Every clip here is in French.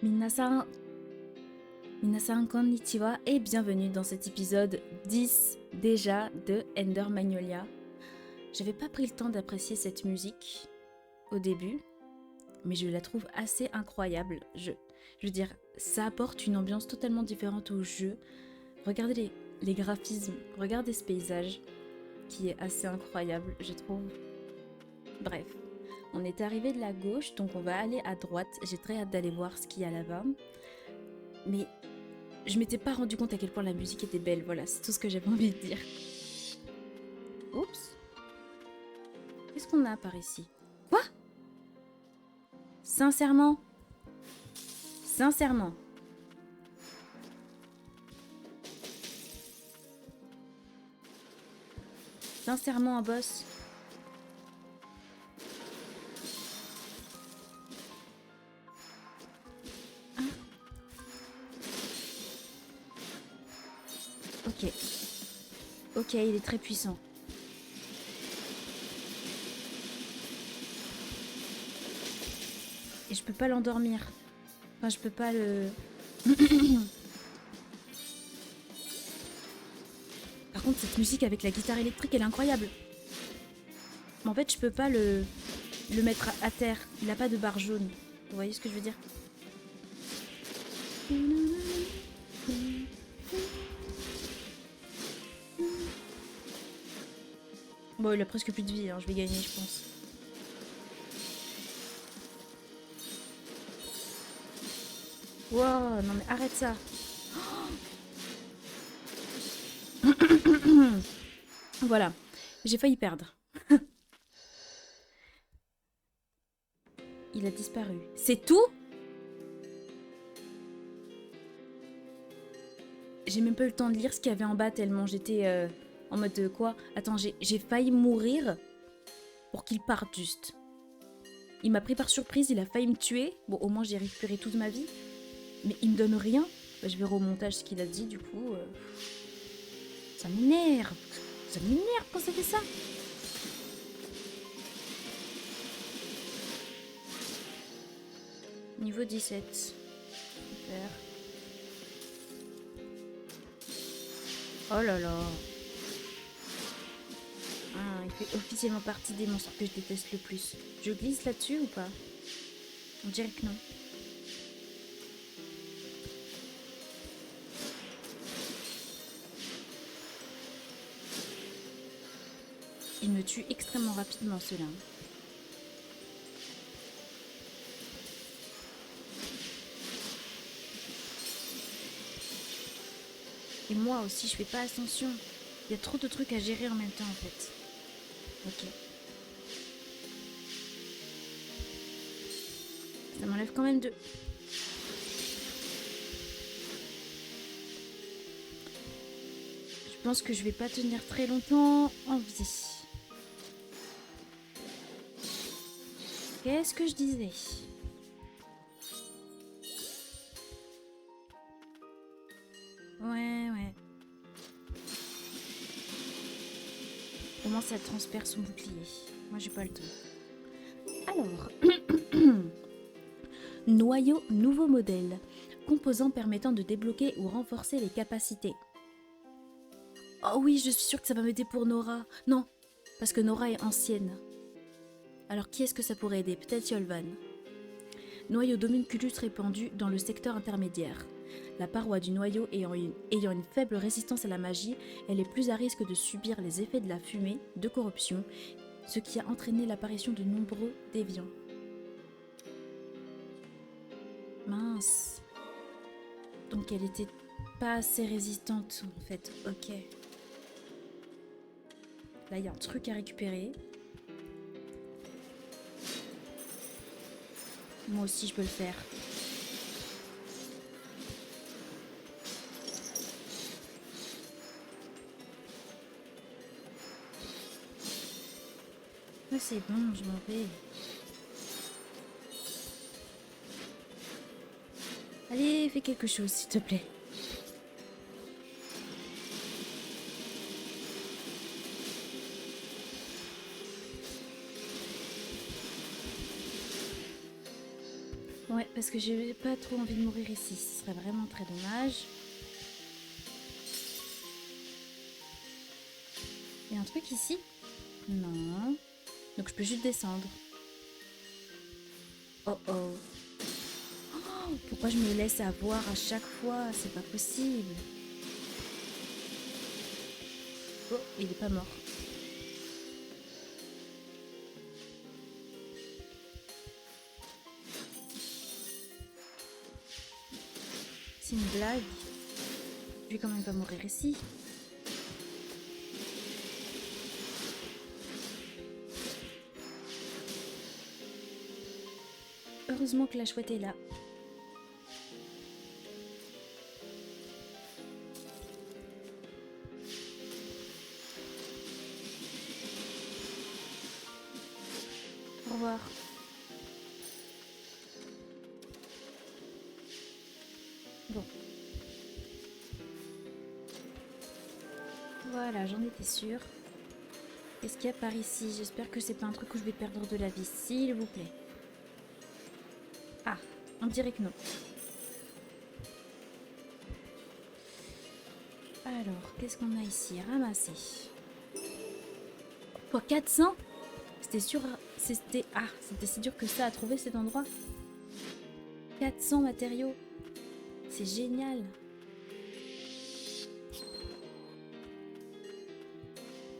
Minasan, Minasan konnichiwa et bienvenue dans cet épisode 10 déjà de Ender Magnolia. J'avais pas pris le temps d'apprécier cette musique au début, mais je la trouve assez incroyable. Je veux dire, ça apporte une ambiance totalement différente au jeu. Regardez les graphismes, regardez ce paysage qui est assez incroyable, je trouve. Bref, on est arrivé de la gauche, donc on va aller à droite. J'ai très hâte d'aller voir ce qu'il y a là-bas. Mais je m'étais pas rendu compte à quel point la musique était belle. Voilà, c'est tout ce que j'avais envie de dire. Oups. Qu'est-ce qu'on a par ici? Quoi? Sincèrement? Sincèrement? Sincèrement, un boss? Hein? Ok. Ok, il est très puissant. Et je peux pas l'endormir. Enfin, je peux pas le... Par contre, cette musique avec la guitare électrique, elle est incroyable. Mais en fait, je peux pas le mettre à terre. Il a pas de barre jaune. Vous voyez ce que je veux dire? Bon, il a presque plus de vie, hein. Je vais gagner, je pense. Wow, non mais arrête ça. Voilà, j'ai failli perdre. Il a disparu. C'est tout? J'ai même pas eu le temps de lire ce qu'il y avait en bas tellement j'étais en mode quoi? Attends, j'ai failli mourir pour qu'il parte juste. Il m'a pris par surprise, il a failli me tuer. Bon, au moins j'ai récupéré toute ma vie. Mais il me donne rien. Bah, je verrai au montage ce qu'il a dit du coup. Ça m'énerve. Ça m'énerve quand ça fait ça. Niveau 17. Super. Oh là là. Ah, il fait officiellement partie des monstres que je déteste le plus. Je glisse là-dessus ou pas? On dirait que non. Il me tue extrêmement rapidement ceux-là. Et moi aussi, je fais pas attention. Il y a trop de trucs à gérer en même temps, en fait. Ok. Ça m'enlève quand même de... Je pense que je vais pas tenir très longtemps en vie. Qu'est-ce que je disais? Ouais. Comment ça transperce son bouclier? Moi, j'ai pas le temps. Alors... Noyau nouveau modèle. Composants permettant de débloquer ou renforcer les capacités. Oh oui, je suis sûre que ça va m'aider pour Nora. Non, parce que Nora est ancienne. Alors qui est-ce que ça pourrait aider? Peut-être Yolvan. Noyau d'homunculus répandu dans le secteur intermédiaire. La paroi du noyau ayant une faible résistance à la magie, elle est plus à risque de subir les effets de la fumée, de corruption, ce qui a entraîné l'apparition de nombreux déviants. Mince. Donc elle était pas assez résistante en fait, ok. Là il y a un truc à récupérer. Moi aussi je peux le faire. Ah, c'est bon, je m'en vais. Allez, fais quelque chose s'il te plaît. Ouais, parce que j'ai pas trop envie de mourir ici. Ce serait vraiment très dommage. Il y a un truc ici? Non. Donc je peux juste descendre. Oh oh. Oh, pourquoi je me laisse avoir à chaque fois? C'est pas possible. Oh, il est pas mort. C'est une blague. Je vais quand même pas mourir ici. Heureusement que la chouette est là. Au revoir. Bon. Voilà, j'en étais sûre. Qu'est-ce qu'il y a par ici? J'espère que c'est pas un truc où je vais perdre de la vie, s'il vous plaît. Ah, on dirait que non. Alors, qu'est-ce qu'on a ici? Ramasser. Quoi, 400? C'était sûr... C'était... Ah, c'était si dur que ça à trouver cet endroit. 400 matériaux. C'est génial.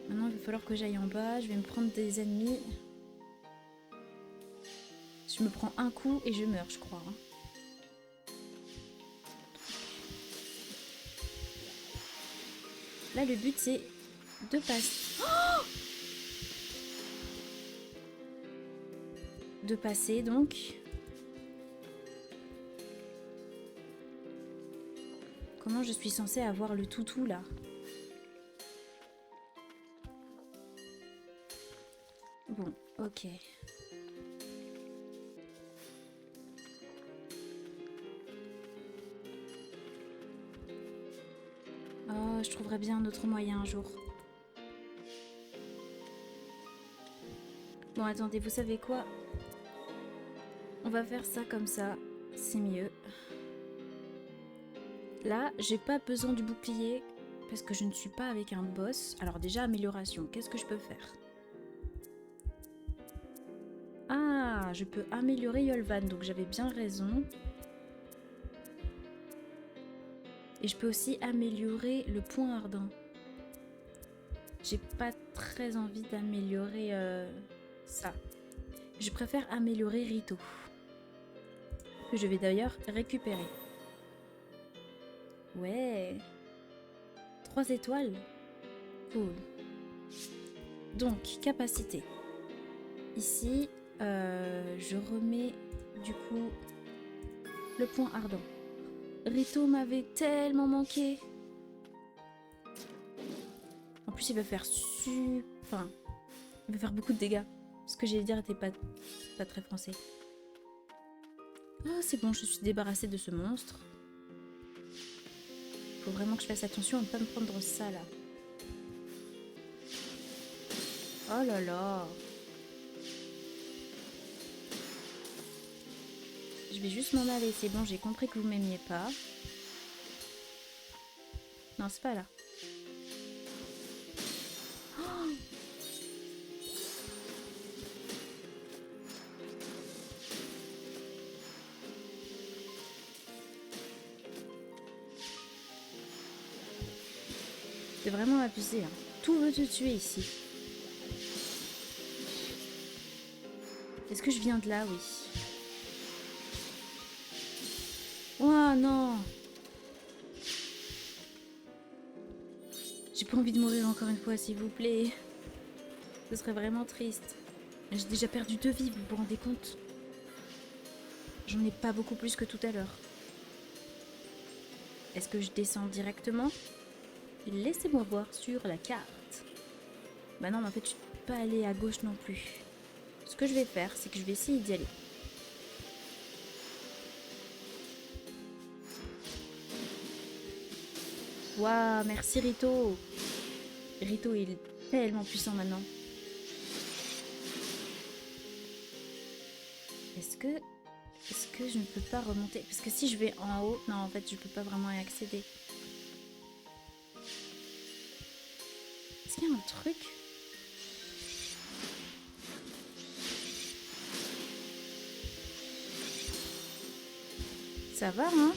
Maintenant, il va falloir que j'aille en bas. Je vais me prendre des ennemis. Je me prends un coup et je meurs, je crois. Là, le but, c'est de passer... Oh, de passer, donc... Comment je suis censée avoir le toutou, là? Bon, ok. Oh, je trouverai bien un autre moyen un jour. Bon, attendez, vous savez quoi? On va faire ça comme ça. C'est mieux. Là, j'ai pas besoin du bouclier parce que je ne suis pas avec un boss. Alors déjà, amélioration. Qu'est-ce que je peux faire? Ah, je peux améliorer Yolvan, donc j'avais bien raison. Et je peux aussi améliorer le point ardent. J'ai pas très envie d'améliorer ça. Je préfère améliorer Rito. Que je vais d'ailleurs récupérer. Ouais. 3 étoiles. Cool. Donc, capacité. Ici, je remets du coup le point ardent. Rito m'avait tellement manqué. En plus, il va faire Enfin, il va faire beaucoup de dégâts. Ce que j'allais dire était pas très français. Oh, c'est bon, je suis débarrassée de ce monstre. Faut vraiment que je fasse attention à ne pas me prendre ça, là. Oh là là. Je vais juste m'en aller, c'est bon, j'ai compris que vous m'aimiez pas. Non, c'est pas là. Oh, c'est vraiment abusé, hein. Tout veut te tuer ici. Est-ce que je viens de là? Oui. Oh non. J'ai pas envie de mourir encore une fois, s'il vous plaît. Ce serait vraiment triste. J'ai déjà perdu 2 vies, vous vous rendez compte? J'en ai pas beaucoup plus que tout à l'heure. Est-ce que je descends directement? Laissez-moi voir sur la carte. Bah non, mais en fait, je peux pas aller à gauche non plus. Ce que je vais faire, c'est que je vais essayer d'y aller. Waouh, merci Rito. Rito, il est tellement puissant maintenant. Est-ce que Est-ce que je ne peux pas remonter? Parce que si je vais en haut... Non, en fait, je peux pas vraiment y accéder. Est-ce qu'il y a un truc? Ça va, hein?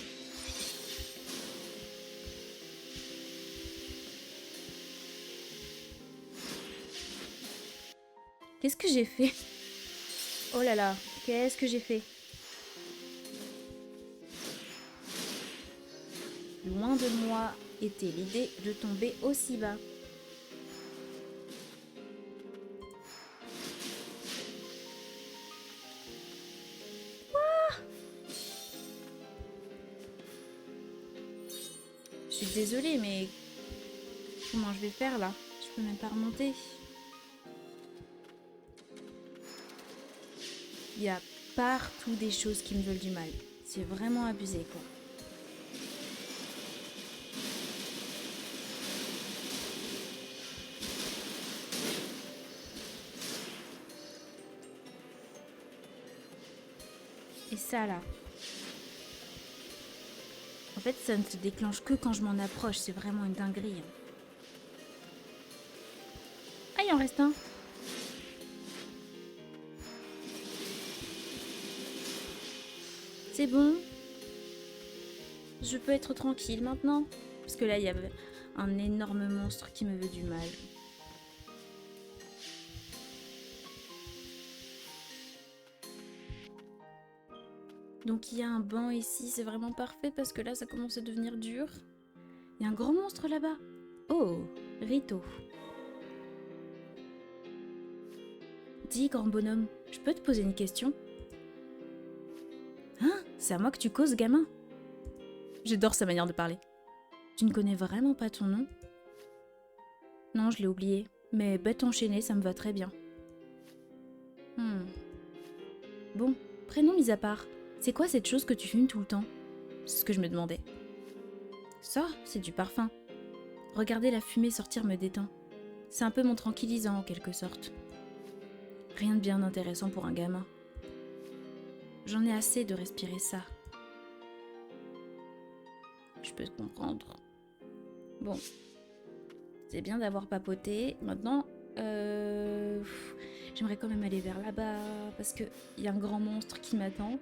Qu'est-ce que j'ai fait? Oh là là, qu'est-ce que j'ai fait? Loin de moi était l'idée de tomber aussi bas. Je suis désolée, mais comment je vais faire là? Je peux même pas remonter. Il y a partout des choses qui me veulent du mal. C'est vraiment abusé, quoi. Et ça là. En fait, ça ne se déclenche que quand je m'en approche. C'est vraiment une dinguerie. Hein. Ah, il en reste un. C'est bon. Je peux être tranquille maintenant. Parce que là, il y avait un énorme monstre qui me veut du mal. Donc il y a un banc ici, c'est vraiment parfait parce que là ça commence à devenir dur. Il y a un gros monstre là-bas. Oh, Rito. Dis, grand bonhomme, je peux te poser une question? Hein? C'est à moi que tu causes, gamin? J'adore sa manière de parler. Tu ne connais vraiment pas ton nom? Non, je l'ai oublié. Mais bête enchaînée, ça me va très bien. Bon, prénom mis à part, c'est quoi cette chose que tu fumes tout le temps? C'est ce que je me demandais. Ça, c'est du parfum. Regarder la fumée sortir me détend. C'est un peu mon tranquillisant en quelque sorte. Rien de bien intéressant pour un gamin. J'en ai assez de respirer ça. Je peux te comprendre. Bon. C'est bien d'avoir papoté. Maintenant, j'aimerais quand même aller vers là-bas parce qu'il y a un grand monstre qui m'attend.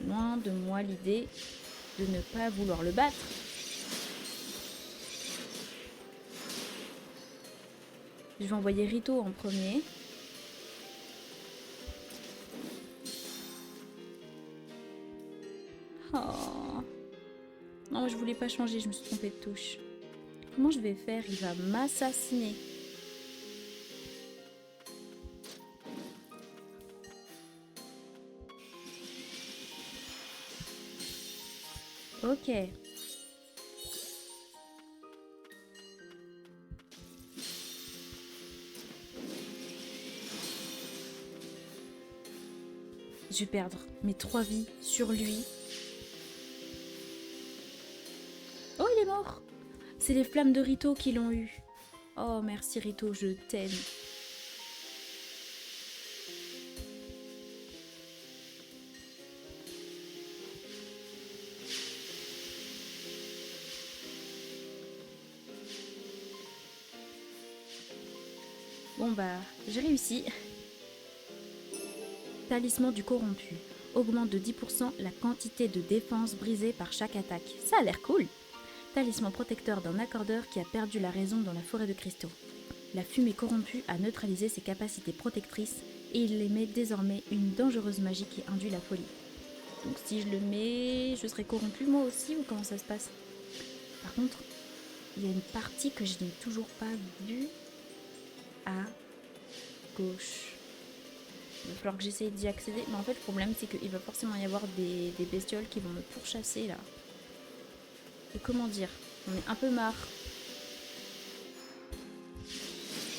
Loin de moi l'idée de ne pas vouloir le battre. Je vais envoyer Rito en premier. Oh. Non, je voulais pas changer, je me suis trompée de touche. Comment je vais faire? Il va m'assassiner. Ok. Je vais perdre mes 3 vies sur lui. Oh, il est mort! C'est les flammes de Rito qui l'ont eu. Oh, merci Rito, je t'aime. Bon bah, j'ai réussi. Talisman du corrompu. Augmente de 10% la quantité de défense brisée par chaque attaque. Ça a l'air cool. Talisman protecteur d'un accordeur qui a perdu la raison dans la forêt de cristaux. La fumée corrompue a neutralisé ses capacités protectrices et il émet désormais une dangereuse magie qui induit la folie. Donc si je le mets, je serai corrompu moi aussi ou comment ça se passe? Par contre, il y a une partie que je n'ai toujours pas vue à gauche. Il va falloir que j'essaye d'y accéder. Mais en fait, le problème, c'est qu'il va forcément y avoir des bestioles qui vont me pourchasser, là. Et comment dire? On est un peu marre.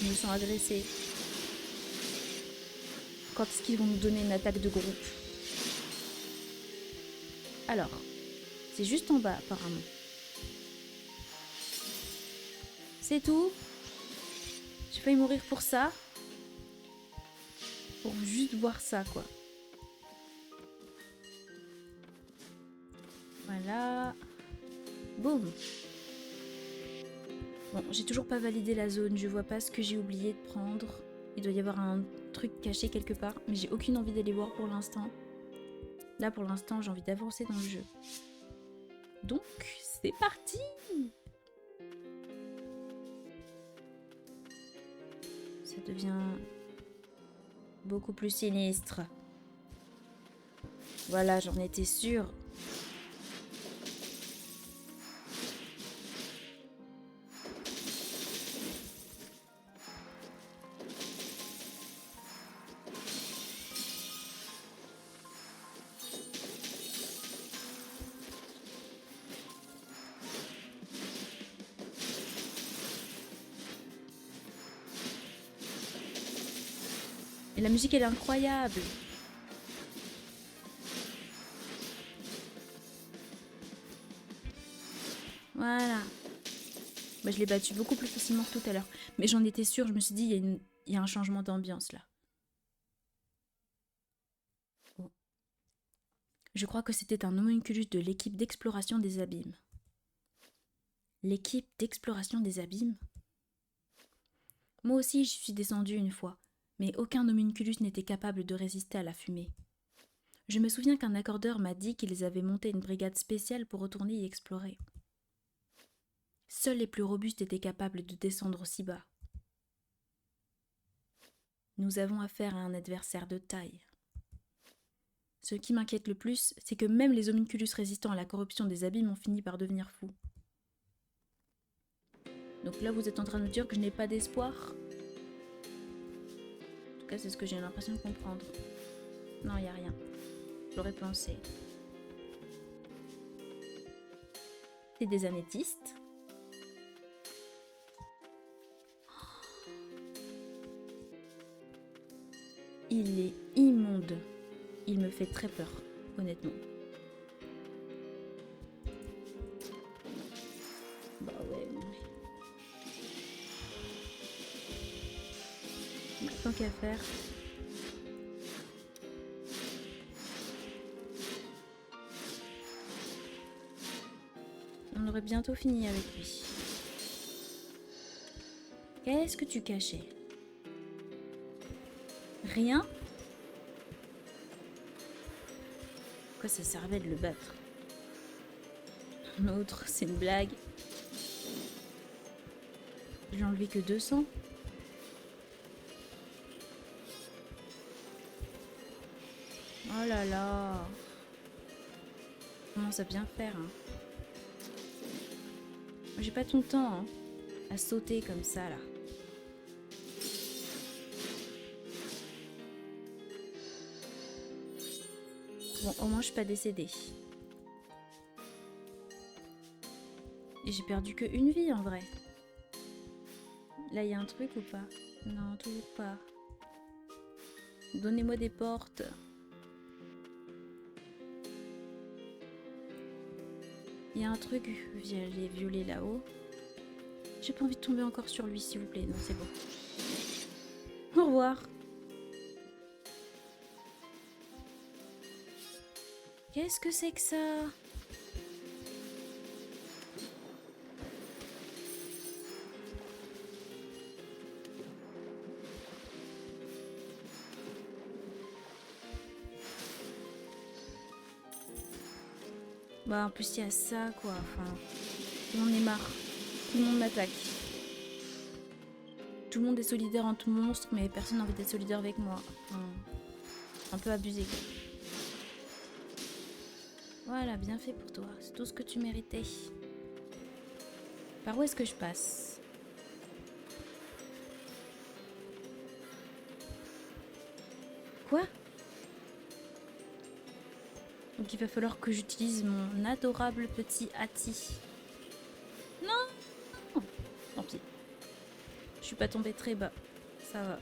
Je me sens agressée. Quand est-ce qu'ils vont nous donner une attaque de groupe? Alors, c'est juste en bas, apparemment. C'est tout? J'ai failli mourir pour ça. Pour juste voir ça, quoi. Voilà. Boum. Bon, j'ai toujours pas validé la zone. Je vois pas ce que j'ai oublié de prendre. Il doit y avoir un truc caché quelque part. Mais j'ai aucune envie d'aller voir pour l'instant. Là, pour l'instant, j'ai envie d'avancer dans le jeu. Donc, c'est parti! Ça devient beaucoup plus sinistre. Voilà, j'en étais sûre. Et la musique, elle est incroyable. Voilà. Bah, je l'ai battu beaucoup plus facilement que tout à l'heure. Mais j'en étais sûre, je me suis dit, il y a un changement d'ambiance là. Oh. Je crois que c'était un homunculus de l'équipe d'exploration des abîmes. L'équipe d'exploration des abîmes? Moi aussi, j'y suis descendue une fois, mais aucun homunculus n'était capable de résister à la fumée. Je me souviens qu'un accordeur m'a dit qu'ils avaient monté une brigade spéciale pour retourner y explorer. Seuls les plus robustes étaient capables de descendre aussi bas. Nous avons affaire à un adversaire de taille. Ce qui m'inquiète le plus, c'est que même les homunculus résistants à la corruption des abîmes ont fini par devenir fous. Donc là, vous êtes en train de me dire que je n'ai pas d'espoir? En tout cas, c'est ce que j'ai l'impression de comprendre. Non, il n'y a rien. J'aurais pensé. C'est des améthystes. Il est immonde. Il me fait très peur, honnêtement. Bah ouais, mais... tant qu'à faire. On aurait bientôt fini avec lui. Qu'est-ce que tu cachais? Rien? Quoi ça servait de le battre? L'autre, c'est une blague. J'ai enlevé que 200. Oh là là. On commence à bien faire, hein. J'ai pas tout le temps, hein, à sauter comme ça, là. Bon, au moins je suis pas décédée. Et j'ai perdu que une vie en vrai. Là, il y a un truc ou pas? Non, toujours pas. Donnez-moi des portes. Il y a un truc violet là-haut. J'ai pas envie de tomber encore sur lui, s'il vous plaît. Non, c'est bon. Au revoir. Qu'est-ce que c'est que ça? Bah en plus il y a ça quoi, enfin... J'en ai marre. Tout le monde m'attaque. Tout le monde est solidaire entre monstres, mais personne n'a envie d'être solidaire avec moi. Enfin, un peu abusé quoi. Voilà, bien fait pour toi. C'est tout ce que tu méritais. Par où est-ce que je passe? Quoi? Donc il va falloir que j'utilise mon adorable petit Hati. Non! Tant pis. Je suis pas tombée très bas. Ça va.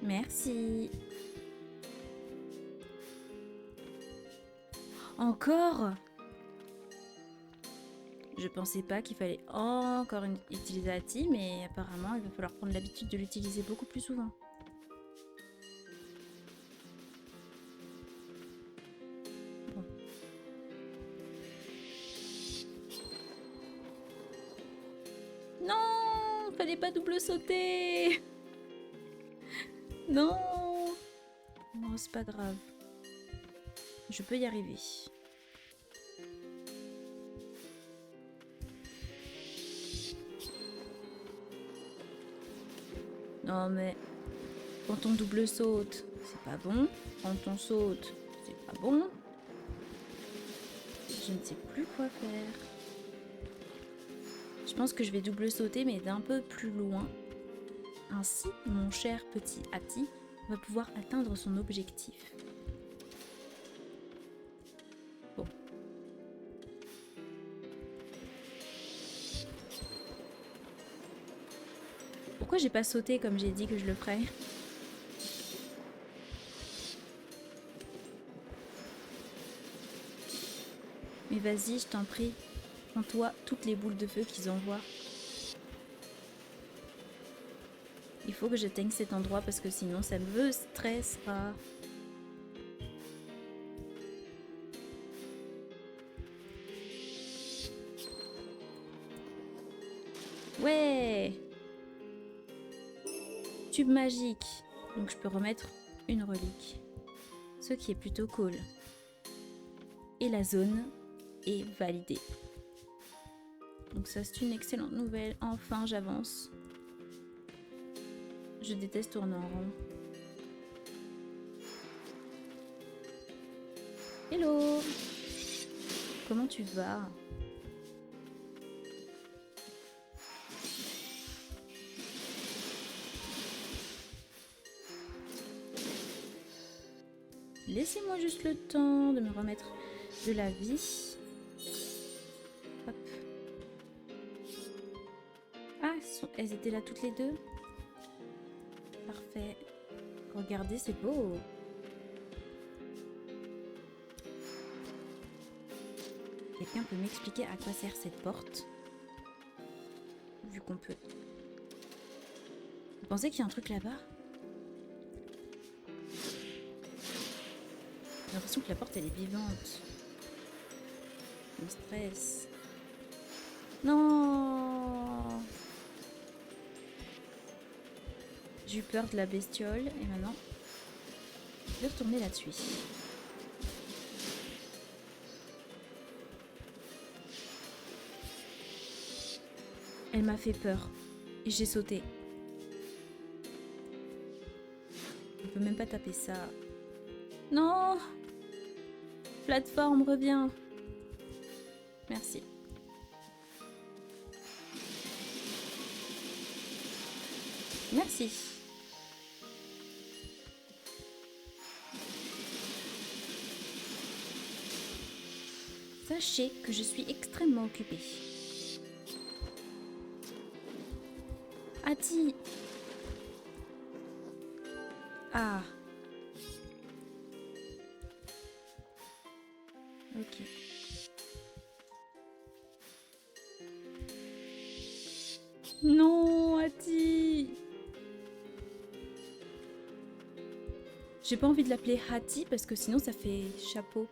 Merci. Encore? Je pensais pas qu'il fallait encore utiliser Hati, mais apparemment il va falloir prendre l'habitude de l'utiliser beaucoup plus souvent. Bon. Non, fallait pas double sauter. Non. Non, c'est pas grave. Je peux y arriver. Non mais quand on double saute, c'est pas bon. Quand on saute, c'est pas bon. Je ne sais plus quoi faire. Je pense que je vais double sauter mais d'un peu plus loin. Ainsi, mon cher petit Hati va pouvoir atteindre son objectif. Bon. Pourquoi j'ai pas sauté comme j'ai dit que je le ferais? Mais vas-y, je t'en prie. Prends-toi toutes les boules de feu qu'ils envoient. Il faut que j'atteigne cet endroit parce que sinon ça me stressera. Ouais! Tube magique. Donc je peux remettre une relique. Ce qui est plutôt cool. Et la zone est validée. Donc ça c'est une excellente nouvelle. Enfin j'avance. Je déteste tourner en rond. Hello! Comment tu vas? Laissez-moi juste le temps de me remettre de la vie. Hop. Ah, elles étaient là toutes les deux. Parfait. Regardez, c'est beau. Quelqu'un peut m'expliquer à quoi sert cette porte? Vu qu'on peut. Vous pensez qu'il y a un truc là-bas? J'ai l'impression que la porte elle est vivante. Je me stresse. Non! J'ai eu peur de la bestiole et maintenant je vais retourner là-dessus. Elle m'a fait peur et j'ai sauté. On peut même pas taper ça. Non! Plateforme, reviens. Merci. Merci. Sachez que je suis extrêmement occupée. Hati. Ah. Ok. Non, Hati. J'ai pas envie de l'appeler Hati parce que sinon ça fait chapeau.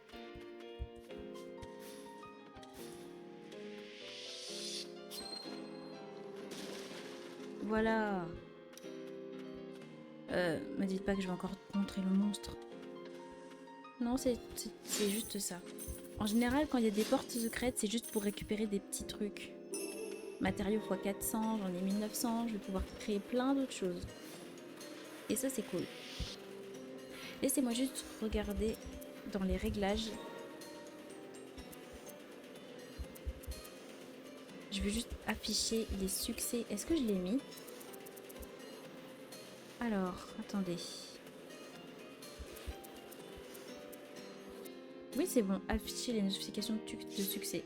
Voilà. Me dites pas que je vais encore montrer le monstre. Non, c'est juste ça. En général, quand il y a des portes secrètes, c'est juste pour récupérer des petits trucs. Matériaux x 400, j'en ai 1900, je vais pouvoir créer plein d'autres choses. Et ça, c'est cool. Laissez-moi juste regarder dans les réglages. Je vais juste afficher les succès. Est-ce que je l'ai mis? Alors, attendez. Oui, c'est bon. Afficher les notifications de succès.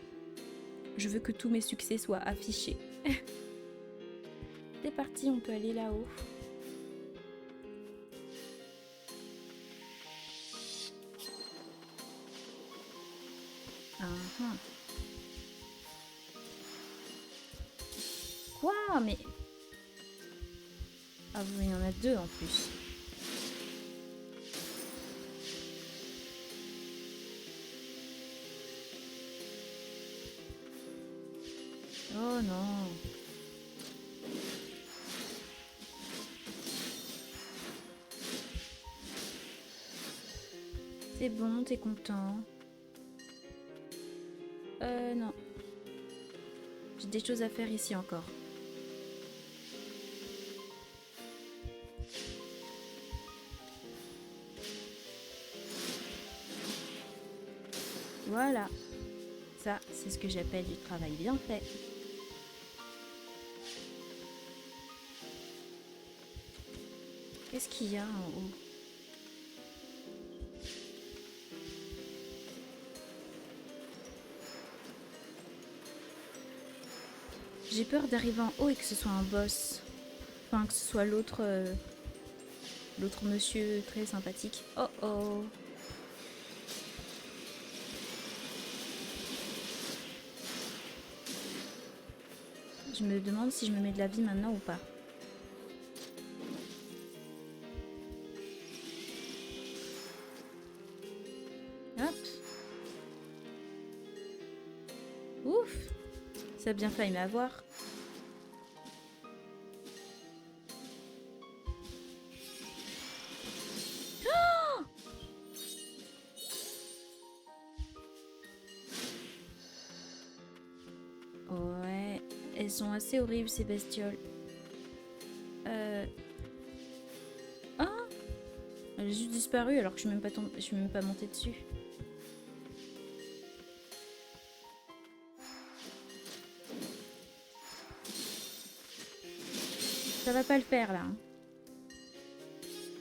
Je veux que tous mes succès soient affichés. C'est parti, on peut aller là-haut. Ah. Quoi? Mais... Ah oui, il y en a deux en plus. Oh non. C'est bon, t'es content? Non. J'ai des choses à faire ici encore. Voilà. Ça, c'est ce que j'appelle du travail bien fait. Qu'est-ce qu'il y a en haut? J'ai peur d'arriver en haut et que ce soit un boss. Enfin, que ce soit l'autre monsieur très sympathique. Oh oh. Je me demande si je me mets de la vie maintenant ou pas. Hop. Ouf. Ça a bien failli m'avoir. Ouais, elles sont assez horribles ces bestioles. Ah, elle a juste disparu alors que je suis même pas montée dessus. Ça va pas le faire là. Hein.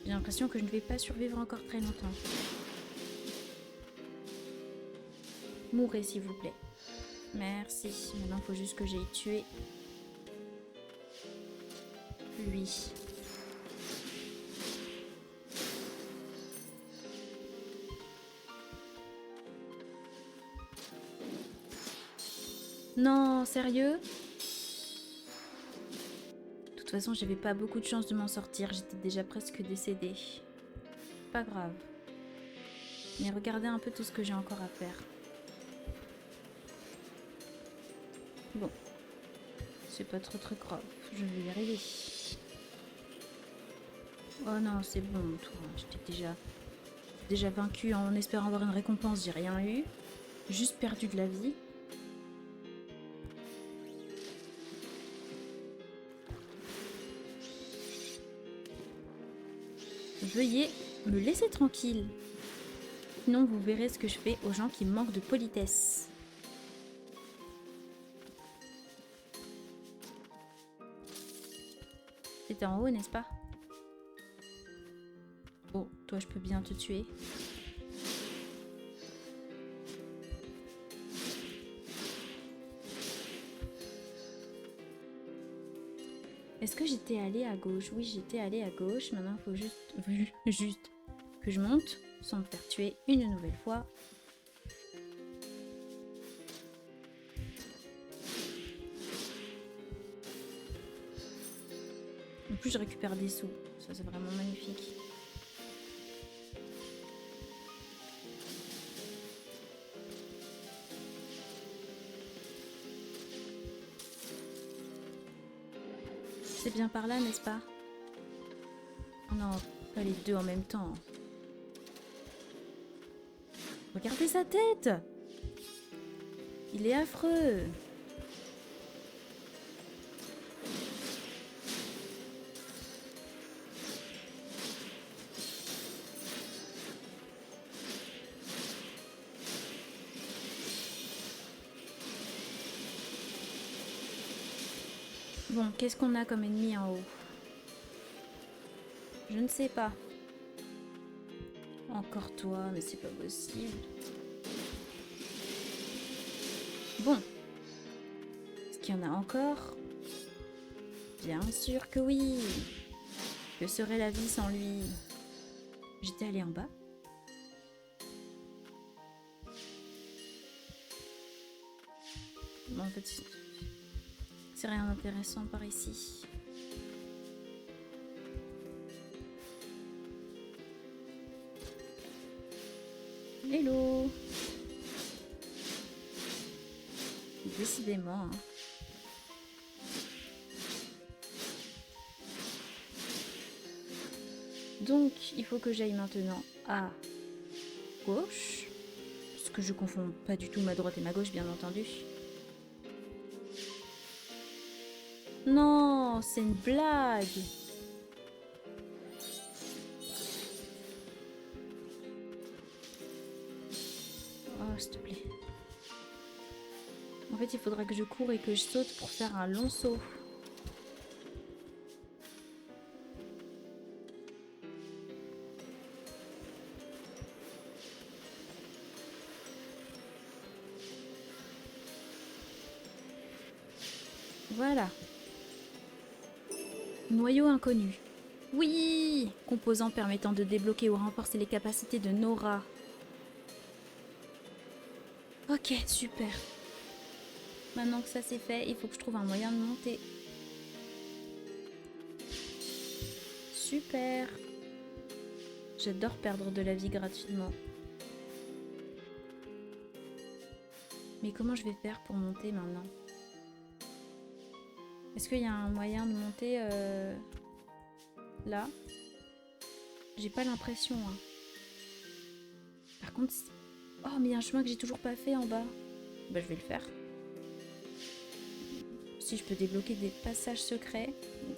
J'ai l'impression que je ne vais pas survivre encore très longtemps. Mourrez s'il vous plaît. Merci. Maintenant, il faut juste que j'aille tuer lui. Non, sérieux? De toute façon, j'avais pas beaucoup de chance de m'en sortir. J'étais déjà presque décédée. Pas grave. Mais regardez un peu tout ce que j'ai encore à faire. Bon. C'est pas trop grave. Je vais y arriver. Oh non, c'est bon, toi. J'étais déjà vaincue en espérant avoir une récompense. J'ai rien eu. Juste perdu de la vie. Veuillez me laisser tranquille. Sinon, vous verrez ce que je fais aux gens qui manquent de politesse. C'était en haut, n'est-ce pas? Bon, toi, je peux bien te tuer. Est-ce que j'étais allée à gauche? Oui, j'étais allée à gauche. Maintenant, il faut juste que je monte sans me faire tuer une nouvelle fois. En plus, je récupère des sous. Ça, c'est vraiment magnifique. C'est bien par là, n'est-ce pas? Oh non, pas les deux en même temps. Regardez sa tête! Il est affreux! Bon, qu'est-ce qu'on a comme ennemi en haut? Je ne sais pas. Encore toi, mais c'est pas possible. Bon. Est-ce qu'il y en a encore? Bien sûr que oui. Que serait la vie sans lui? J'étais allée en bas. Bon, en fait, c'est rien d'intéressant par ici. Hello. Décidément. Hein. Donc, il faut que j'aille maintenant à gauche. Parce que je confonds pas du tout ma droite et ma gauche, bien entendu. Non, c'est une blague. Oh, s'il te plaît. En fait, il faudra que je cours et que je saute pour faire un long saut. Voilà. Noyau inconnu. Oui! Composant permettant de débloquer ou renforcer les capacités de Nora. Ok, super. Maintenant que ça c'est fait, il faut que je trouve un moyen de monter. Super. J'adore perdre de la vie gratuitement. Mais comment je vais faire pour monter maintenant? Est-ce qu'il y a un moyen de monter là? J'ai pas l'impression. Hein. Par contre... Oh, mais il y a un chemin que j'ai toujours pas fait en bas. Bah, je vais le faire. Si je peux débloquer des passages secrets,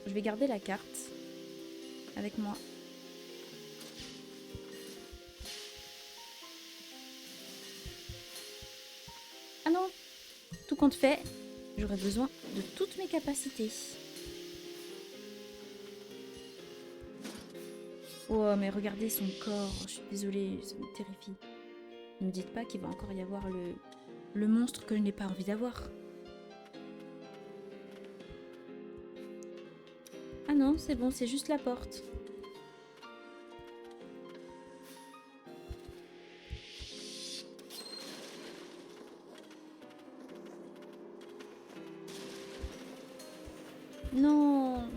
je vais garder la carte avec moi. Ah non! Tout compte fait, j'aurais besoin de toutes mes capacités. Oh, mais regardez son corps. Je suis désolée, ça me terrifie. Ne me dites pas qu'il va encore y avoir le monstre que je n'ai pas envie d'avoir. Ah non, c'est bon, c'est juste la porte. Non,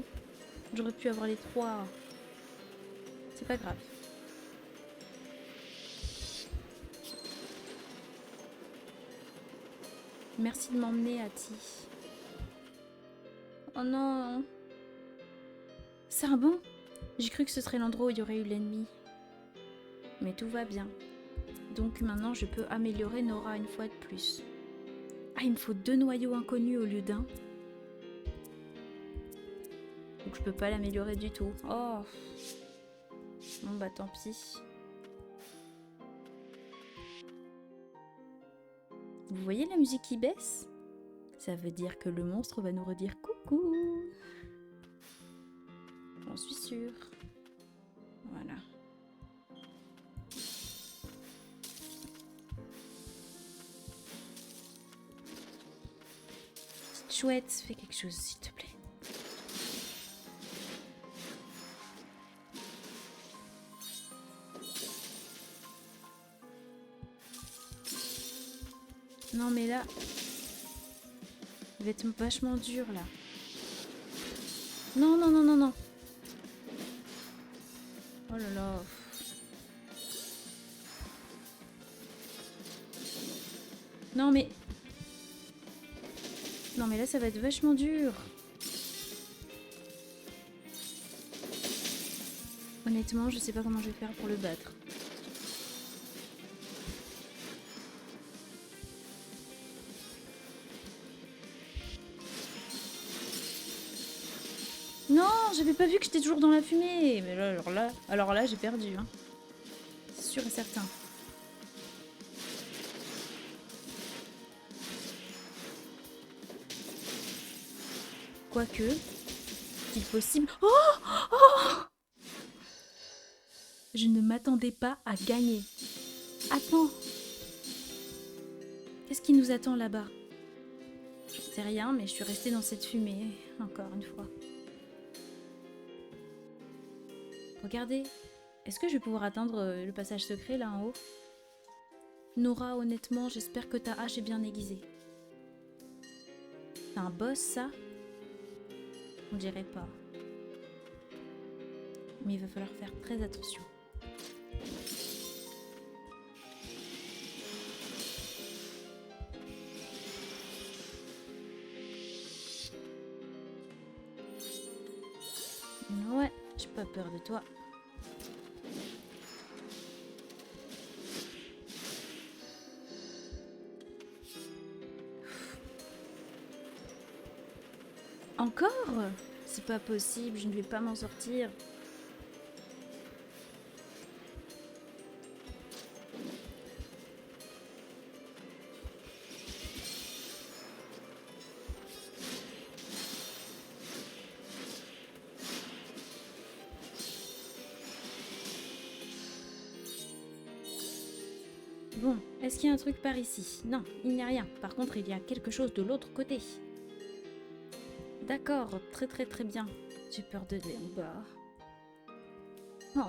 j'aurais pu avoir les trois. C'est pas grave. Merci de m'emmener, Ati. Oh non. C'est un bon. J'ai cru que ce serait l'endroit où il y aurait eu l'ennemi. Mais tout va bien. Donc maintenant, je peux améliorer Nora une fois de plus. Ah, il me faut 2 noyaux inconnus au lieu d'un. Donc je peux pas l'améliorer du tout. Oh. Bon bah tant pis. Vous voyez la musique qui baisse? Ça veut dire que le monstre va nous redire coucou. J'en suis sûre. Voilà. Petite chouette, fais quelque chose s'il te plaît. Non mais là, il va être vachement dur là. Non, non, non, non, non. Oh là là. Non mais... Non mais là ça va être vachement dur. Honnêtement, je sais pas comment je vais faire pour le battre. Non, j'avais pas vu que j'étais toujours dans la fumée. Mais là, alors là, j'ai perdu. Hein. C'est sûr et certain. Quoique, est-il possible... Oh, oh, je ne m'attendais pas à gagner. Attends. Qu'est-ce qui nous attend là-bas? Je sais rien, mais je suis restée dans cette fumée, encore une fois. Regardez. Est-ce que je vais pouvoir atteindre le passage secret là en haut? Nora, honnêtement, j'espère que ta hache est bien aiguisée. un boss, ça? On dirait pas. Mais il va falloir faire très attention. Ouais, j'ai pas peur de toi. Encore? C'est pas possible, je ne vais pas m'en sortir. Bon, est-ce qu'il y a un truc par ici? Non, il n'y a rien. Par contre, il y a quelque chose de l'autre côté. D'accord, très très très bien. J'ai peur de aller en bas. Oh.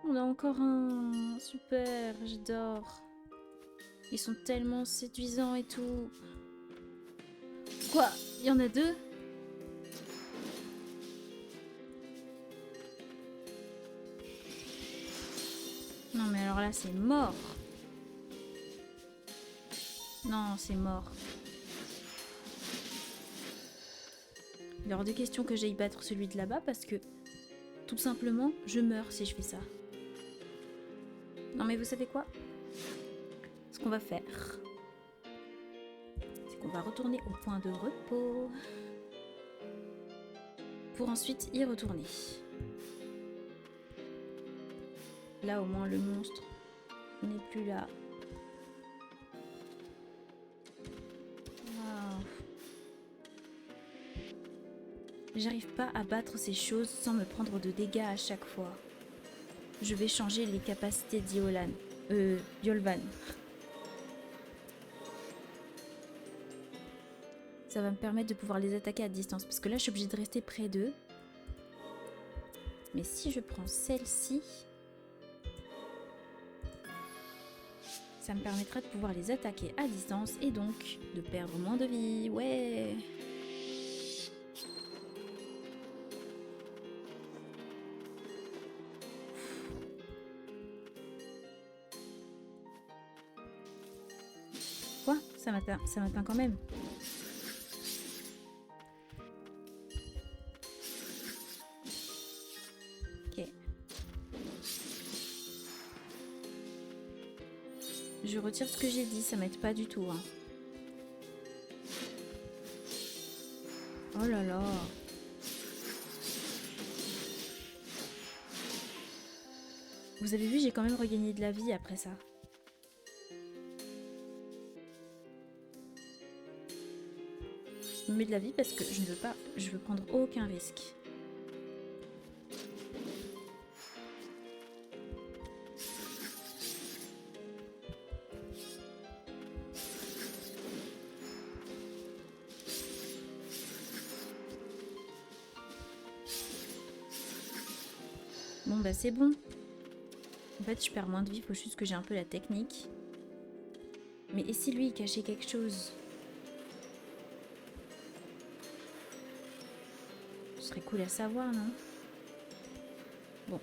On a encore un. Super, j'adore. Ils sont tellement séduisants et tout. Quoi? Il y en a deux? Non mais alors là c'est mort. Non, c'est mort. Il est hors de question que j'aille battre celui de là-bas parce que tout simplement je meurs si je fais ça. Non mais vous savez quoi? Ce qu'on va faire, c'est qu'on va retourner au point de repos pour ensuite y retourner. Là au moins le monstre n'est plus là. Wow. J'arrive pas à battre ces choses sans me prendre de dégâts à chaque fois. Je vais changer les capacités d'Yolvan. Ça va me permettre de pouvoir les attaquer à distance. Parce que là, je suis obligée de rester près d'eux. Mais si je prends celle-ci, ça me permettra de pouvoir les attaquer à distance et donc de perdre moins de vie. Ouais! Quoi? Ça m'atteint quand même. Ok. Je retire ce que j'ai dit, ça m'aide pas du tout. Hein. Oh là là. Vous avez vu, j'ai quand même regagné de la vie après ça. Je me mets de la vie parce que je veux prendre aucun risque. Bon bah c'est bon. En fait je perds moins de vie, faut juste que j'ai un peu la technique. Mais et si lui il cachait quelque chose? Ce serait cool à savoir, non? Bon.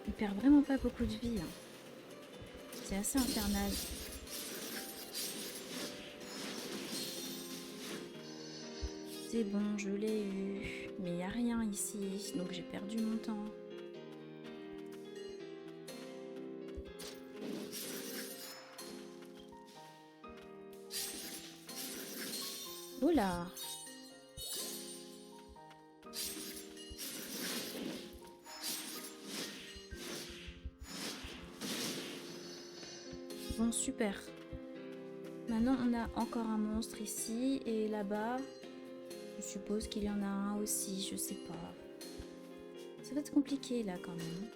Il perd vraiment pas beaucoup de vie. Hein. C'est assez infernal. C'est bon, je l'ai eu. Mais il n'y a rien ici, donc j'ai perdu mon temps. Oula! Bon, super. Maintenant, on a encore un monstre ici et là-bas. Je suppose qu'il y en a un aussi, je sais pas. Ça va être compliqué là quand même.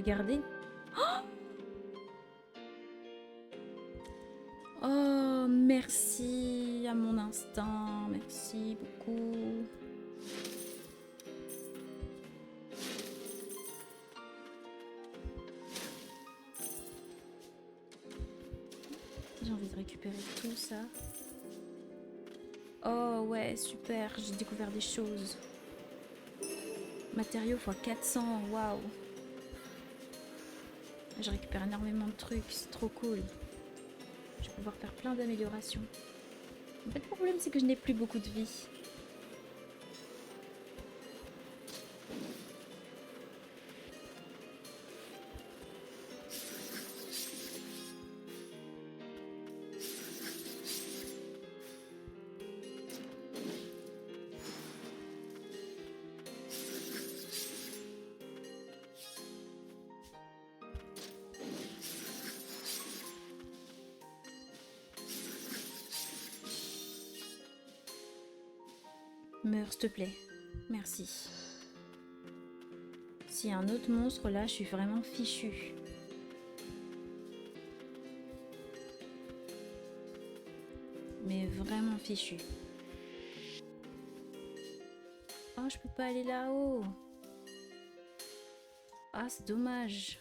Regardez. Oh, merci à mon instinct. Merci beaucoup. J'ai envie de récupérer tout ça. Oh ouais, super, j'ai découvert des choses. Matériaux x 400, waouh. Je récupère énormément de trucs, c'est trop cool. Je vais pouvoir faire plein d'améliorations. En fait, le problème, c'est que je n'ai plus beaucoup de vie. Meurs, s'il te plaît. Merci. S'il y a un autre monstre là, je suis vraiment fichue. Mais vraiment fichue. Oh, je peux pas aller là-haut. Ah, c'est dommage.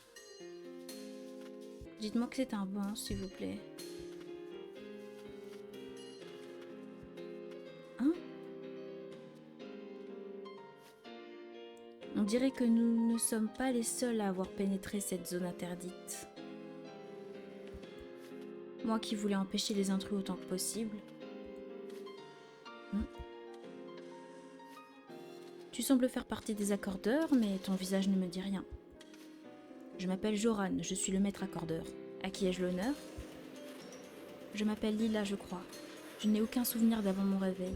Dites-moi que c'est un bon, s'il vous plaît. Hein? On dirait que nous ne sommes pas les seuls à avoir pénétré cette zone interdite. Moi qui voulais empêcher les intrus autant que possible. Tu sembles faire partie des accordeurs, mais ton visage ne me dit rien. Je m'appelle Joran, je suis le maître accordeur. À qui ai-je l'honneur? Je m'appelle Lila, je crois. Je n'ai aucun souvenir d'avant mon réveil.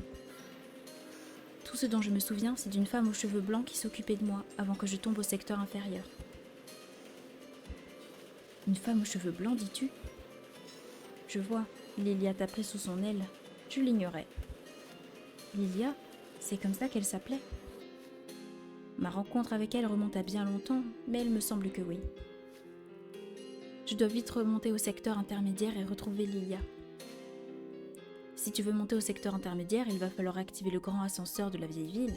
Tout ce dont je me souviens, c'est d'une femme aux cheveux blancs qui s'occupait de moi avant que je tombe au secteur inférieur. Une femme aux cheveux blancs, dis-tu? Je vois, Lilia t'a pris sous son aile. Je l'ignorais. Lilia, c'est comme ça qu'elle s'appelait. Ma rencontre avec elle remonte à bien longtemps, mais il me semble que oui. Je dois vite remonter au secteur intermédiaire et retrouver Lilia. Si tu veux monter au secteur intermédiaire, il va falloir activer le grand ascenseur de la vieille ville.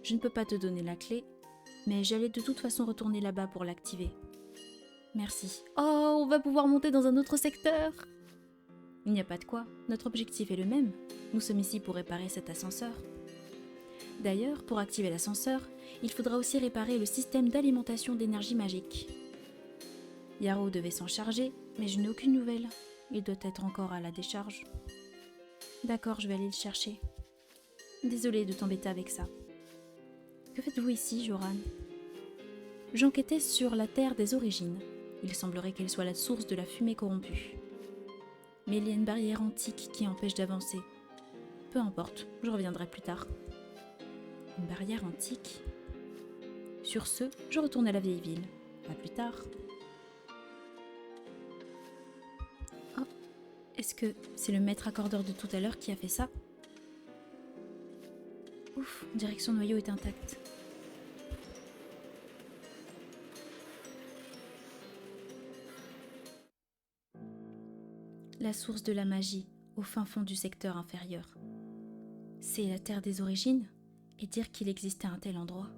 Je ne peux pas te donner la clé, mais j'allais de toute façon retourner là-bas pour l'activer. Merci. Oh, on va pouvoir monter dans un autre secteur! Il n'y a pas de quoi, notre objectif est le même. Nous sommes ici pour réparer cet ascenseur. D'ailleurs, pour activer l'ascenseur, il faudra aussi réparer le système d'alimentation d'énergie magique. Yarrow devait s'en charger, mais je n'ai aucune nouvelle. Il doit être encore à la décharge. D'accord, je vais aller le chercher. Désolée de t'embêter avec ça. Que faites-vous ici, Joran? J'enquêtais sur la Terre des origines. Il semblerait qu'elle soit la source de la fumée corrompue. Mais il y a une barrière antique qui empêche d'avancer. Peu importe, je reviendrai plus tard. Une barrière antique? Sur ce, je retourne à la vieille ville. À plus tard. Oh, est-ce que c'est le maître accordeur de tout à l'heure qui a fait ça? Ouf, on dirait que son noyau est intact. La source de la magie, au fin fond du secteur inférieur. C'est la Terre des origines, et dire qu'il existait un tel endroit.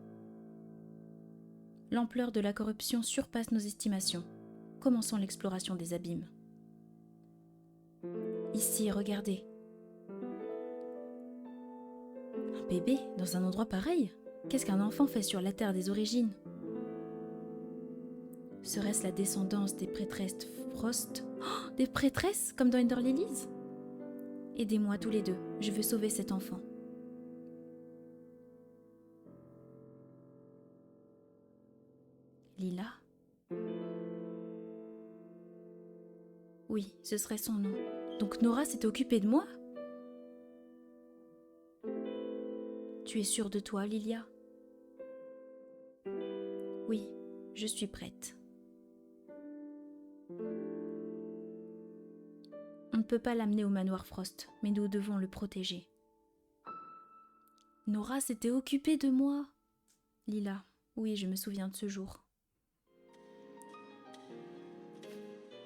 L'ampleur de la corruption surpasse nos estimations. Commençons l'exploration des abîmes. Ici, regardez. Un bébé dans un endroit pareil? Qu'est-ce qu'un enfant fait sur la Terre des origines? Serait-ce la descendance des prêtresses Frost? Oh, des prêtresses comme dans Ender Lilies? Aidez-moi tous les deux, je veux sauver cet enfant. Lila? Oui, ce serait son nom. Donc Nora s'était occupée de moi? Tu es sûre de toi, Lilia? Oui, je suis prête. On ne peut pas l'amener au manoir Frost, mais nous devons le protéger. Nora s'était occupée de moi. Lila, oui, je me souviens de ce jour.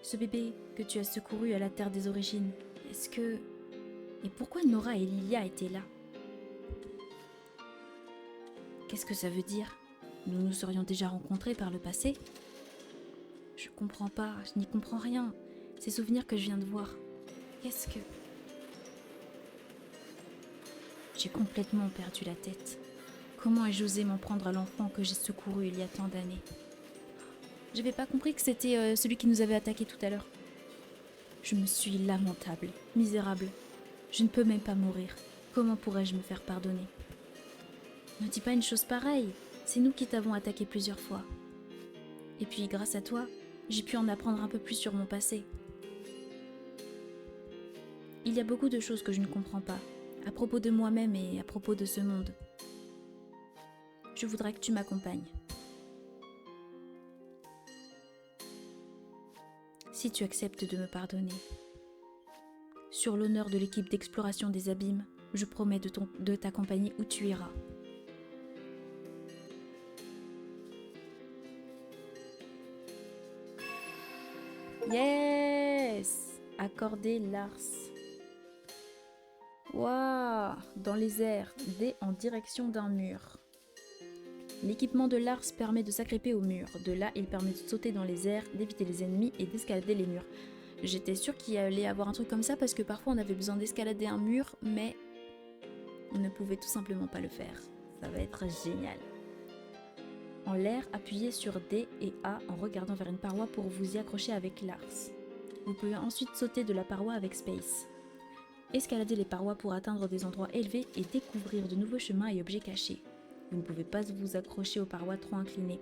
Ce bébé que tu as secouru à la terre des origines, est-ce que... Et pourquoi Nora et Lilia étaient là? Qu'est-ce que ça veut dire? Nous nous serions déjà rencontrés par le passé? Je comprends pas, je n'y comprends rien. Ces souvenirs que je viens de voir. Qu'est-ce que... J'ai complètement perdu la tête. Comment ai-je osé m'en prendre à l'enfant que j'ai secouru il y a tant d'années? J'avais pas compris que c'était celui qui nous avait attaqués tout à l'heure. Je me suis lamentable, misérable. Je ne peux même pas mourir. Comment pourrais-je me faire pardonner? Ne dis pas une chose pareille. C'est nous qui t'avons attaqué plusieurs fois. Et puis, grâce à toi, j'ai pu en apprendre un peu plus sur mon passé. Il y a beaucoup de choses que je ne comprends pas, à propos de moi-même et à propos de ce monde. Je voudrais que tu m'accompagnes. Si tu acceptes de me pardonner. Sur l'honneur de l'équipe d'exploration des abîmes, je promets de t'accompagner où tu iras. Yes! Accordé Lars. Waouh! Dans les airs, D en direction d'un mur. L'équipement de Lars permet de s'agripper au mur. De là, il permet de sauter dans les airs, d'éviter les ennemis et d'escalader les murs. J'étais sûre qu'il allait y avoir un truc comme ça parce que parfois on avait besoin d'escalader un mur, mais on ne pouvait tout simplement pas le faire. Ça va être génial. En l'air, appuyez sur D et A en regardant vers une paroi pour vous y accrocher avec Lars. Vous pouvez ensuite sauter de la paroi avec Space. Escaladez les parois pour atteindre des endroits élevés et découvrir de nouveaux chemins et objets cachés. Vous ne pouvez pas vous accrocher aux parois trop inclinées.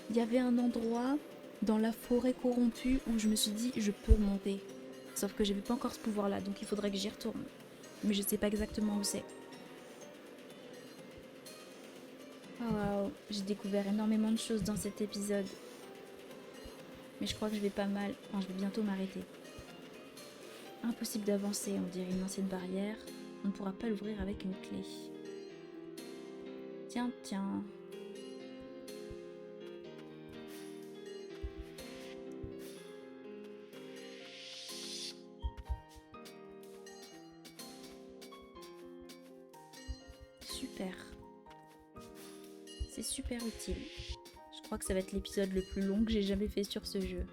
Il y avait un endroit dans la forêt corrompue où je me suis dit je peux monter. Sauf que j'avais pas encore ce pouvoir là, donc il faudrait que j'y retourne. Mais je sais pas exactement où c'est. Oh waouh, j'ai découvert énormément de choses dans cet épisode. Mais je crois que je vais pas mal, enfin je vais bientôt m'arrêter. Impossible d'avancer, on dirait une ancienne barrière. On ne pourra pas l'ouvrir avec une clé. Tiens, tiens. Super. C'est super utile. Je crois que ça va être l'épisode le plus long que j'ai jamais fait sur ce jeu.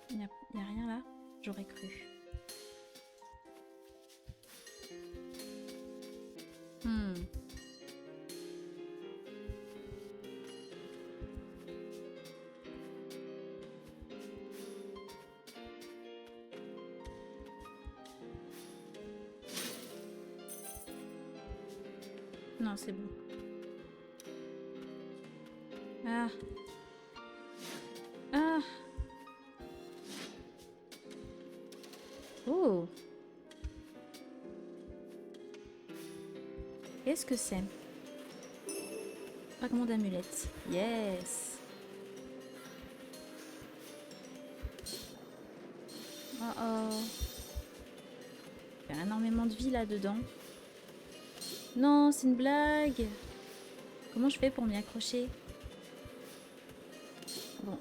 Il n'y a rien là? J'aurais cru. Non, c'est bon. Ah. Ah. Oh. Qu'est-ce que c'est? Fragment d'amulette. Yes. Oh oh. Il y a énormément de vie là-dedans. Non, c'est une blague. Comment je fais pour m'y accrocher? Bon.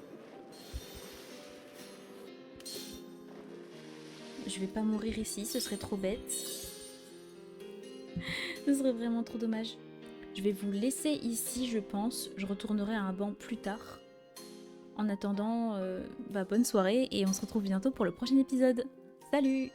Je vais pas mourir ici, ce serait trop bête. Ce serait vraiment trop dommage. Je vais vous laisser ici, je pense. Je retournerai à un banc plus tard. En attendant, bonne soirée et on se retrouve bientôt pour le prochain épisode. Salut!